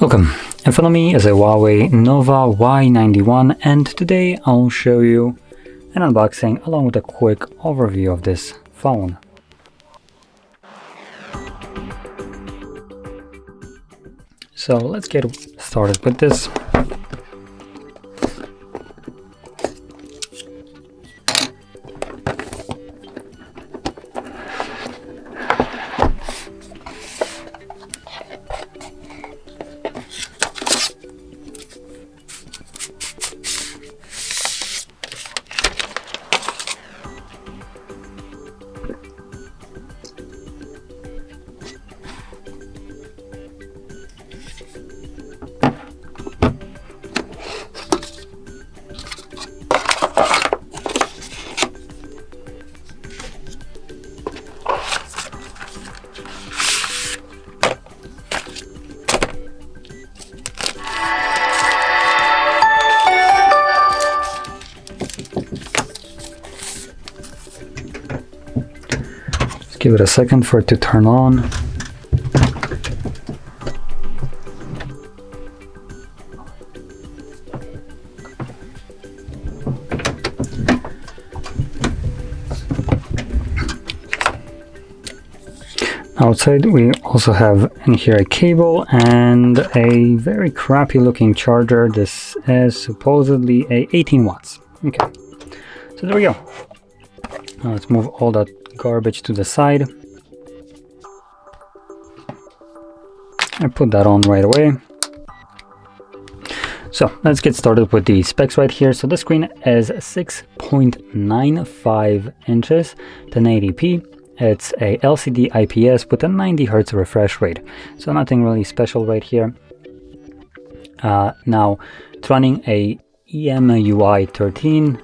Welcome. In front of me is a Huawei Nova Y91, and today I'll show you an unboxing along with a quick overview of this phone. So let's get started with this. Give it a second for it to turn on. Outside we also have in here a cable and a very crappy looking charger. This is supposedly a 18 watts. Okay, so there we go. Now let's move all that garbage to the side. I put that on right away. So let's get started with the specs right here. So the screen is 6.95 inches, 1080p. It's a LCD IPS with a 90 Hz refresh rate. So nothing really special right here. Now it's running a EMUI 13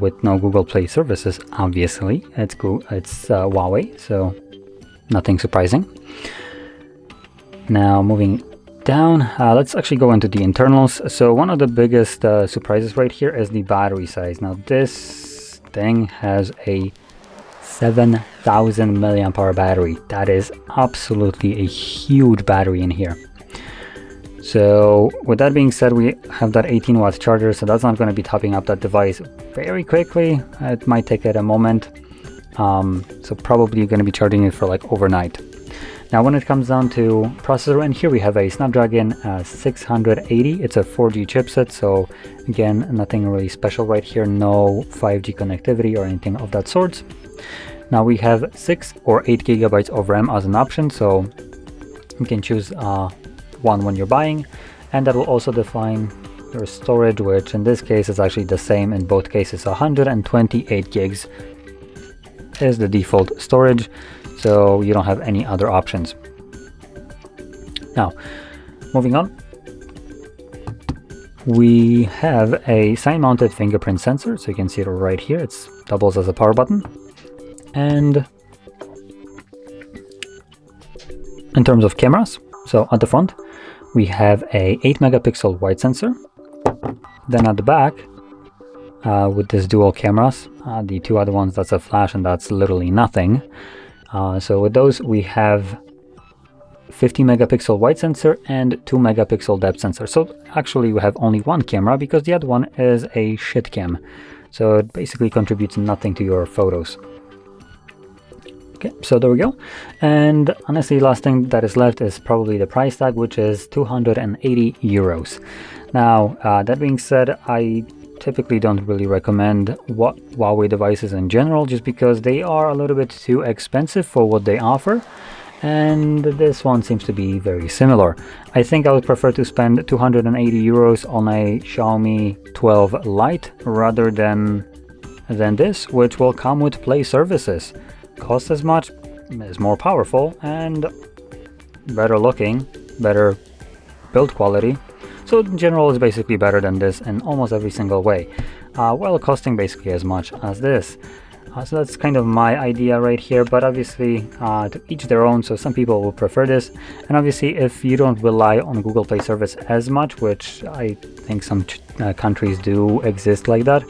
with no Google Play services, obviously. It's Huawei, so nothing surprising. Now moving down, let's actually go into the internals. So one of the biggest surprises right here is the battery size. Now this thing has a 7,000 milliamp hour battery. That is absolutely a huge battery in here. So with that being said, we have that 18 watt charger, so that's not going to be topping up that device very quickly. It might take it a moment. So probably you're going to be charging it for like overnight. Now when it comes down to processor, in here we have a Snapdragon 680. It's a 4G chipset, so again, nothing really special right here. No 5G connectivity or anything of that sort. Now we have 6 or 8 gigabytes of RAM as an option, so you can choose one when you're buying, and that will also define your storage, which in this case is actually the same in both cases. 128 gigs is the default storage, so you don't have any other options. Now moving on, we have a side mounted fingerprint sensor, so you can see it right here. It doubles as a power button. And in terms of cameras, so at the front we have a 8 megapixel wide sensor. Then at the back, with this dual cameras, the two other ones, that's a flash and that's literally nothing. So with those we have 50 megapixel wide sensor and 2 megapixel depth sensor. So actually we have only one camera because the other one is a shit cam. So it basically contributes nothing to your photos. Okay, so there we go. And honestly, last thing that is left is probably the price tag, which is 280 euros. Now, that being said, I typically don't really recommend Huawei devices in general, just because they are a little bit too expensive for what they offer. And this one seems to be very similar. I think I would prefer to spend 280 euros on a Xiaomi 12 Lite rather than this, which will come with Play services. Costs as much, is more powerful, and better looking, better build quality. So in general, it's basically better than this in almost every single way, while costing basically as much as this. So that's kind of my idea right here, but obviously to each their own. So some people will prefer this, and obviously if you don't rely on Google Play service as much, which I think some countries do exist like that,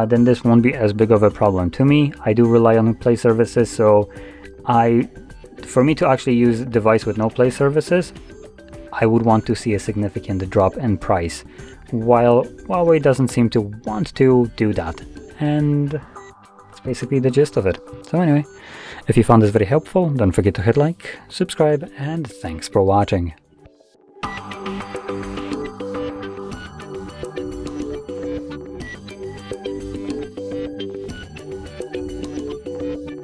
then this won't be as big of a problem. To me, I do rely on Play services, so for me to actually use a device with no Play services, I would want to see a significant drop in price, while Huawei doesn't seem to want to do that. And that's basically the gist of it. So anyway, if you found this very helpful, don't forget to hit like, subscribe, and thanks for watching.